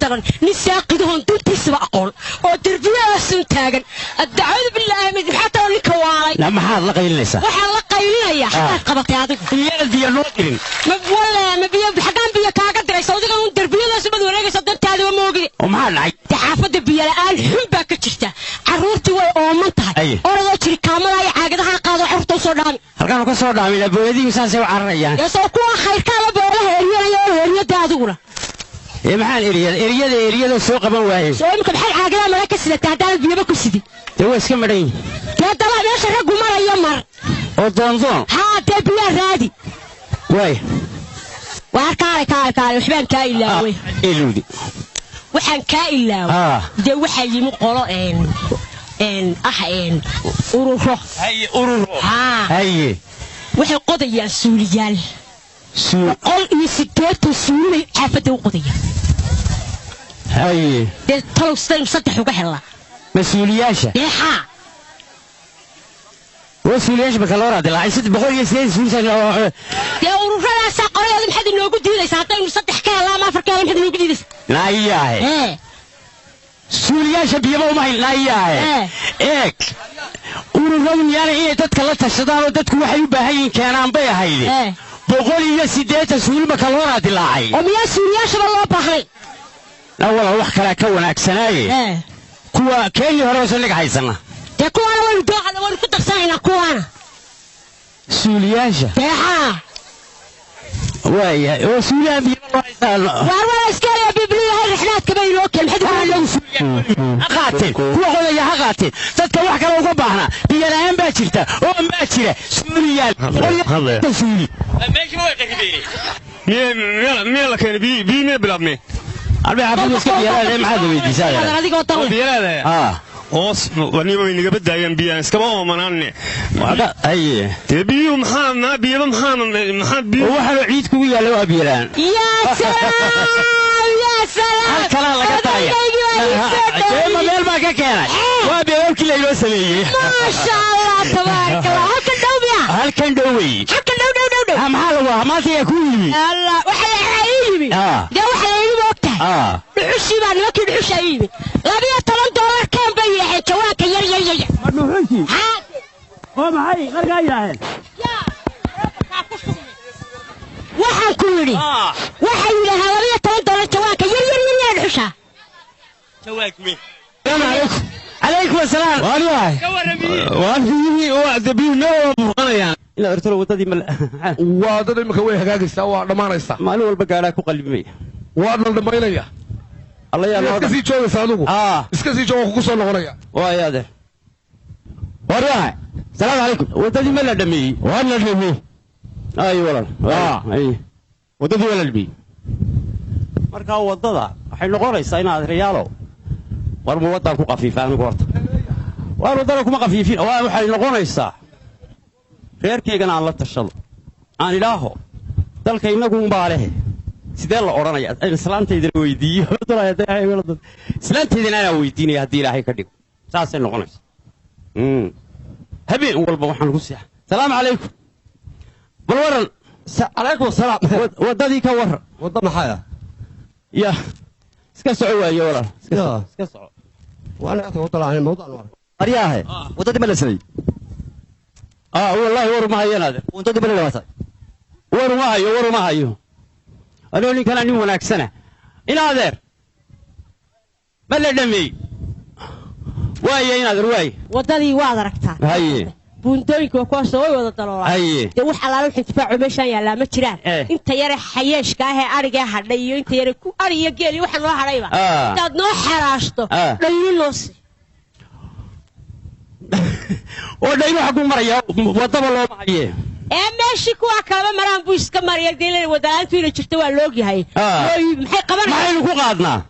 daran nisaaqidoon duntiisaba aqoon oo derbiyaasuu taagan addacuudu billaahi min xataa ninka waalay la maxaad la qaylinaysaa waxaan la qaylinaya xaqaad qabatay adigu biyo noo dirin ma biyo xaqaan biyo kaaga diray sawdiga un derbiyadaas bad wareegaysa dantaada ma moogi oo maxaa dhacay xaafada biyo la'aan xun baa ka jirta carruurtii way ooman tahay orodoo jiri kaamada ay caagadaha qaado xurta soo dhaami halkaan ka soo dhaamina booyadiin saasay u cararayaan soo kuwa khayrka la boolaha eriyada adiguna maxaan eriyada soo qaban waayay soo imka maxay caagadaha mara ka sida taadaan biyaba ku sidi way iska maran daba meesha rag maraya mar oo doondoon dee biyo raadi way waa kaale waxbaan kaa ilaaway ilowdi waxaan kaa ilaaway dee waxaa yimi qolo ururo haye waxay qodayaan suuliyaal qol iyo sideetan suulay xaafadda u qodayaan haye dee talow sidaynu saddex uga helnaa mas-uuliyaasha وسيليش بكالورة دلعي ست بقول يسير سوسن يا ورفلا ساقري هذا محد إنه قد يدرس حتى إنه صدق كلام ما فرق كلام محد إنه قد يدرس لا إياه سوريا شبيبه وما لا إياه إيك ورفلا يعني إيه تتكلم الشدار وتتكلم وحيو بهاي كان عم بيا هاي بقول يسيدات سوري بكالورة دلعي وميا سوريا شباب الله بحري لا والله وح كلا كون أكسناي كوا كأني هرس لك هايسنا كوانا وين دوغ وين كنت ساينا كوانا سورياشة تاها واي سوريا بيلا ولا اسكاري بيبلي هاي رحلات كبير اوكي محد ولا أقاتل هو قول يا أقاتل تتوقع كلام قبحنا بيلا هم باشرته أو ما باشره سوريا هذا سوري ماشي ما يقدر مين كان بي بلاد مين أنا عارف بس كيف يلا ما حد بيجي ساعة هذا هذيك وطن بيلا hoos waniba inaga badayaan biyaha iskaba oomanaanne wada ay biyo maxaa biyo maxaa biyo waxa ciid kugu yaalo waa biiraan ya salaam kala laga taay ma meel ma ka keenay waa biyo kile loo sameeyay ma sha Allah tabaaraka Allah halkan dhowey maxaa lagu amaatay ku yimi Allah waxa ay yimi yaa waxa ay yimi ogtahay dhuxushi baa nimankii dhuxushi ay yimi $12 kan bay yahay jawaanka yar ma dhuxushi oo maxay qarga yiraahdeen waxaan ku yiri waxa yiraahdeen $12 jawaanka yar dhuxusha jawaanka mi عليكم السلام والله وفيه وعدبينا وبرقنيان إلا أرسلوا وددي مل وددي مكوي هجاجستا ودمانيستا مالو والبقالة كقلبي وادنا دمانيا الله يا الله اسكسي جوي سانوغو اسكسي جوي كوسو نغنيا ويا ده وريها السلام عليكم وددي مل دمي وانا دمي اي والله اي وددي ولا دمي marka wadada waxay noqonaysaa inaad riyaalo warmo wadan ku qafiifaan goorta war wadada kuma qafiifin waxay noqonaysaa reerkeygana aan la tashado aan ilaaho dalka inagu umbaalehe sidee la oranaya islaantayda weydiiyo islaantayda aan weydiinay hadii ilaahay ka dhigo saasay noqonaysaa habeen walba waxaan ku siyaa salaam calaykum bal waran calaykum salaam wadadii ka war wada maxaa يا اسكسعوا يا ولا اسكسعوا وانا اتوقع عن الموضوع الورق ارياه ودد ملسني والله ور ما هي هذا ودد بلا ور ما هي انا اللي كان اني وناكسنه الى هذا بلا دمي واي اين هذا واي وددي واad aragtaa haye buuntooyinka kuwaas way wada daloolaan de wax alaal wixii tifaacu meeshan yaala ma jiraan inta yare xayeeshka ah ee ariga hadhay iyo inta yare ku ariga geel waxa loo hadhayba dad noo xaraashto dhaynoos oo dhayn waxa ku maraya wadaba loo maaye meeshi kuwa kala maraan buu iska mariyay deelay wadaantu ila jirta waa loo yahay maxay qabanayaan maxay ku qaadnaa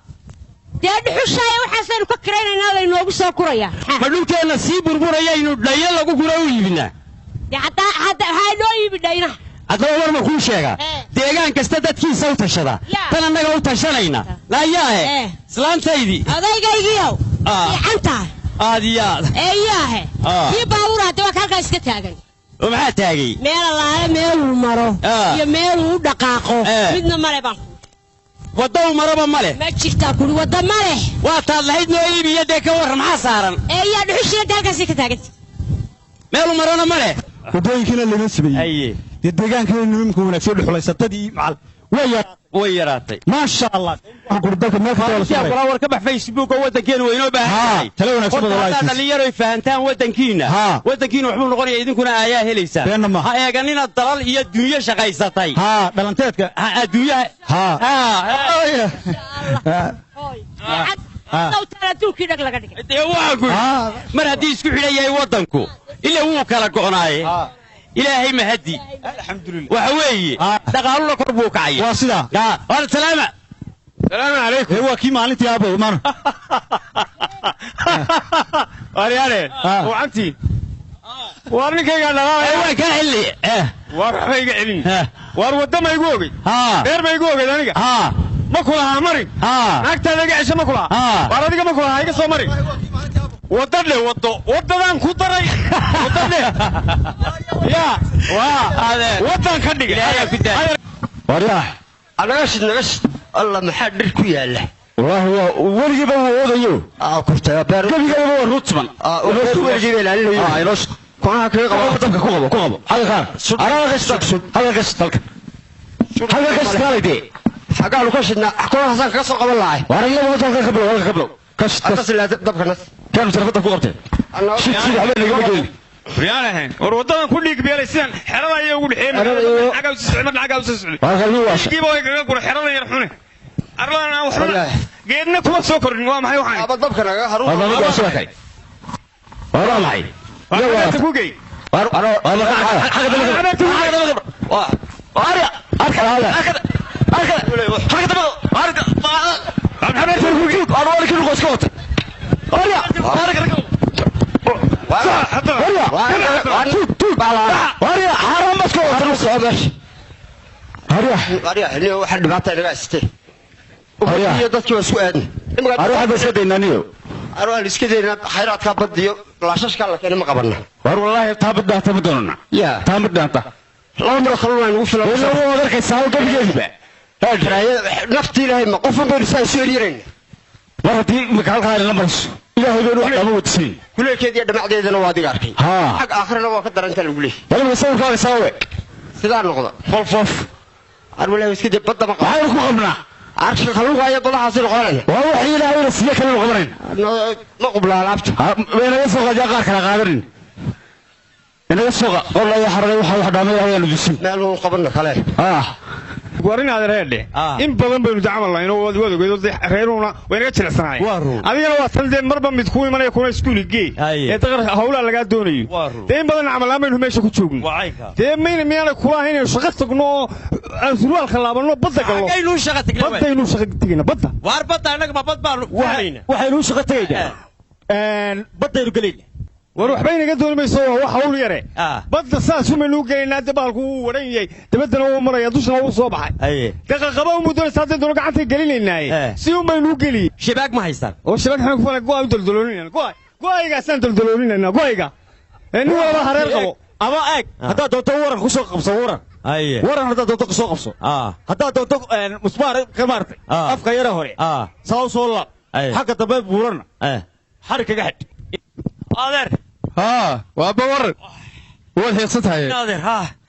dhuxushaay waxaasaynu ka kiraynaa la inoogu soo kuraya ma dhulkeena sii burburayaynu dhayo lagu gura u iibina hadda loo iibidhayna haddaba war ma kuu sheega deegaan kasta dadkiisa u tashada tan annaga u tashanayna laayaahe islaantaydii odaygaygii fiicantahay aadiyaad eeyaahe kii baabuur hadda waa halkaa iska taagan oo maxaa taagay meel allaale meeluu maro iyo meeluu u dhaqaaqo midna male baan wadda maraba male ma jirtaa kuri wadda male waa taad lahayd noo iibiyo dee ka warram maxaa saaran yaa dhuxushiga halkaasi ka taaganta meelu marana male wadooyinkana laga sameeyey dee deegaankeena nimka wanaagsan dhuxulaysatadii macal way yaraatay maasha Allah waxaan ku dalka meel ka wada saaray war ka bax Facebook oo wadankeena weynoo baahan tala wanaagsan walaalahay dhalinyaro ay fahantaan wadankiina wuxuu noqonayaa idinkuna ayaa helaysaa ha eeganina dalal iyo dunyo shaqaysatay dhalanteedka adduunyaha mar haddii isku xidhan yahay wadanku ilaa wuu kala go'naaye ilaahay mahadi alxamdulillah waxa weeye dhaqaaluna kor buu kacay waa sida wal salaama calaykum waa kii maalintii aabo man wariyane waanti warninkayga dhaqaalay waa ka xilli war waxayga celin war wadama igu ogay dheer ma igu ogay aniga ma kula marin naagtaada iga cisho ma kula war adiga ma kula iga soo marin wadadle wadadan ku daray wadadle ya wadan ka dhig wariyaah nagashid alla maxaa dhir ku yaala wallahi waa weligiiba wuu odayo kurtay beer gebiga waa rutman weligiiba ilaalinayo ayroos konaha kaga qabo dabka ku qabo halkaan halkaas talka xagaa lu ka shidna konaha san kaga soo qaban lahay wariyada wadanka ka bilow dabkana كانوا ترفضوا فوقته شيء على اللي قبل ريالهن ورودان كل يقبل سين حرده يقول حين حاجه وسعمد حاجه وسعمد جيبوا يقول حرده يرحونه ارلنا وحنا geedna kuma soo korin waa maxay waxaan aba dabka naga haruun waa ma soo kay waa maxay waa ku geey نفتي لهي ما قفن برسال سوريين وهدي مكالها لمرس إلهي بيروح لموت سين كل كذي يدمع عديدنا وادي عاركي حق آخرنا وقدر أنت اللي ولا مسوي كان يسوي سدار نقطة فوف أرولا يسكت بدأ مقام هاي قمنا عارش خلوه هاي طلع حاصل قارن وهو حيل هاي رسية كانوا قمرين ما قبل عرفت بين يسوق جاكار كنا قادرين أنا يسوق والله يا حرام واحد عمل هاي الجسم ماله قبلنا خلاص warin aad reedhe in badan baynu dacmal lahayn oo wada geedo reeruna waynaga jilicsanay adigana waa tan marba mid ku imanay kuna iskuuligee ee taqar hawla laga doonayo in badan amal amaynu meesha ku joogno miyana kula hayn shaqo tagno surwaal khalaabano badda galo aynu shaqo tagna badda war badda anaga ma bad baan waxaynu shaqo tagaynaa badaynu galayna war waxba inaga doonmayso wax hawl yare badda saas uma nuu geynaa dabaalku uu waran yahay dabadana uu maraya dushana uu soo baxay daqa qaba uu muddo saadeen doona gacanta gelinaynaa si uu ma nuu geli shabaag ma haysan oo shabaag xan ku fala go'ay daldaloonina go'ayga san daldaloonina go'ayga in wala hareer qabo ama eeg hadaa doonto waran ku soo qabso waran hadaa doonto ku soo qabso hadaa doonto musbaar ka maartay afka yara hore saaw soo la xagga dambe buurana xarig kaga xid adeer waaba waran waad heesantahay adeer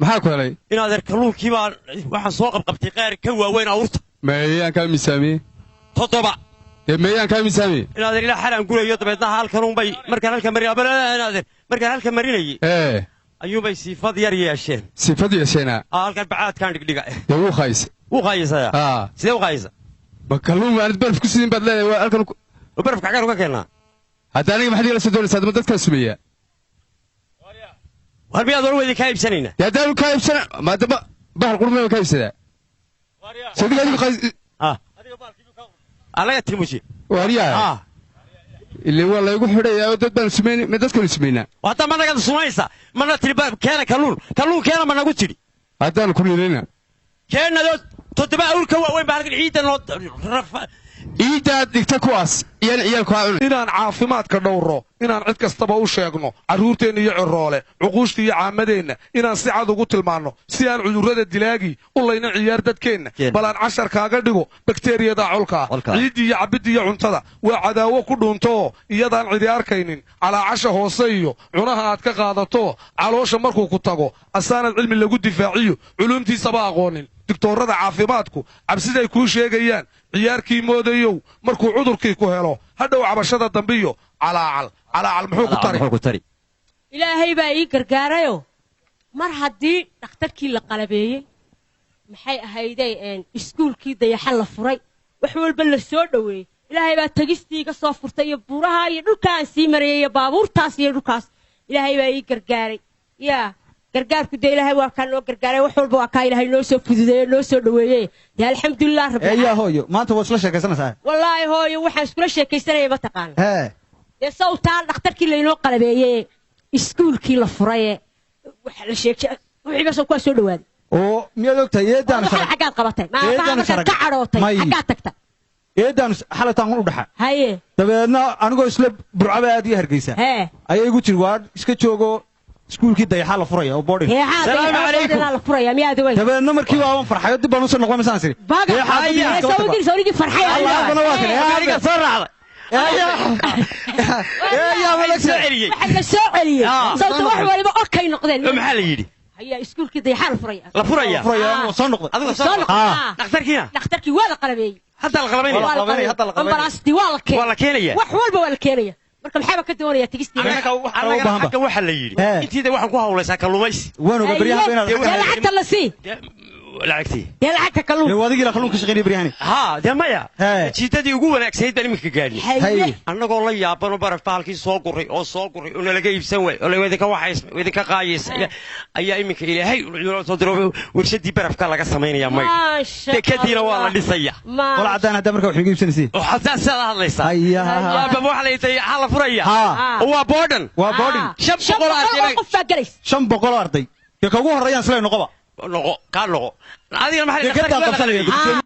maxaa ku helay in adeer kalluunkii baan waxaan soo qabqabtay qaar ka waaweyn awrta meeyaan ka misaamiyey 7 meeyaan ka misaamiyey in adeer ilaa xaran gurayo dabeedna halkan un bay markaan halkan marinayay ayuu bay sifad yar yeesheen halkan bacaadkaan dhigdhiga wuu qaysay sidee u qaysay ma kalluun aan barf ku sidin baad leedahay halkan barf ka gaar uga keenaa hadda aniga maxaad ila soo doonaysaa dad dadka sumeeya war miyaad war weydii ka iibsanayna yaa daal ka iibsana ma daba bahal qurmay ka iibsada sadiga adigu qays adiga baalkiibu ka alaga tilmushi wariya ilaa wala igu xidhay dad baan sumeeyay ma dadka sumeeyna wata ma naga sumaysa mana tilba keena kalluun keena ma nagu tiri hadaan ku leelina keena dood 7 awrka waaweyn baa halkan ciidan loo iidaad dhigta kuwaas iyaan ciyaalku ha cunay inaan caafimaadka dhowro inaan cid kastaba u sheegno carruurteenna iyo ciroole cuquushta iyo caamadeenna inaan si cad ugu tilmaanno si aan cudurrada dilaagii u layna ciyaar dadkeenna bal aan cashar kaaga dhigo bakteeriyada colkaa ciiddii iyo cabbidda iyo cuntada waa cadaawo ku dhuuntooo iyadaan cidi arkaynin calaacasha hoose iyo cunaha aad ka qaadato caloosha markuu ku tago asaanad cilmi lagu difaaciyo culuumtiisaba aqoonin digtoorada caafimaadku cabsiday kuu sheegayaan ciyaarkii moodayow markuu cudurkii ku helo hadhow cabashada dambiyo calaacal muxuu ku tari ilaahay baa ii gargaarayo mar haddii dhakhtarkii la qalabeeyey maxay ahayday iskuulkii dayaxa la furay wax walba la soo dhoweeyey ilaahay baa tegistii iga soo furtay iyo buuraha iyo dhulkaan sii marayay iyo baabuurtaas iyo dhulkaas ilaahay baa ii gargaaray yaa gargaarku dee ilaahay waa kaa noo gargaaray wax walba waa kaa ilaahay noo soo fududeeye noo soo dhoweeyey dee alxamdulilah rabbi hooyo maanta waad isla sheekaysanaysaa wallaahi hooyo waxaan iskula sheekaysanaya ma taqaana dee sawtaan dhakhtarkii laynoo qalabeeyey iskuulkii la furaye waxa la sheegay wixii basoo kuwaa soo dhowaaday oo miyaad ogtahay eedaan xaggaad qabatay markaad ka cadhootay xaggaad tagta eedaan xalataan u dhaxa haye dabeedna anigoo isla burcaba aad ii hargeysa ayay igu tiri waa iska joogo iskuulkii dayaxa la furaya oo boodhi salaamu calaykum dabeedna markii waaban farxayo dib baan u soo noqon masaan siri sawirigii farxay soo raacday waxa la soo celiyey sababta wax waliba okay noqdeen maxaa la yidhi هيا اسكول كده يحال فريا la furaya صنق adigu soo dhakhtarkii waa la qalabay hadda la qalabay ambalaasti waa la keenaya wax walba waa la keenaya marka maxaa ka doonaya tigistii anaga waxa la yidhi intiida waxaan ku hawlaysaa kalluumaysi waan uga baryaha inaad lacagta la sii lacagtii dee lacagta kalluun wadigii la kalluun ka shaqeynay baryahani dee maya jiitadii ugu wanaagsaneyd baan iminka gaadhnay annagoo la yaabano baraf baalkii soo guray oo nalaga iibsan waay oo laydinka waxaysna idinka qaayaysa ayaa iminka ilaahay soo diro warshadii barafka laga samaynaya may dekadiina waa la dhisaya wala cadaan hadda markaa wax iga iibsanaysay oo xataa saad hadlaysaa waxa la yidhi la furaya waa boodhan 500 arday ka ugu horeeyaan isla noqoba noqo adiga maxay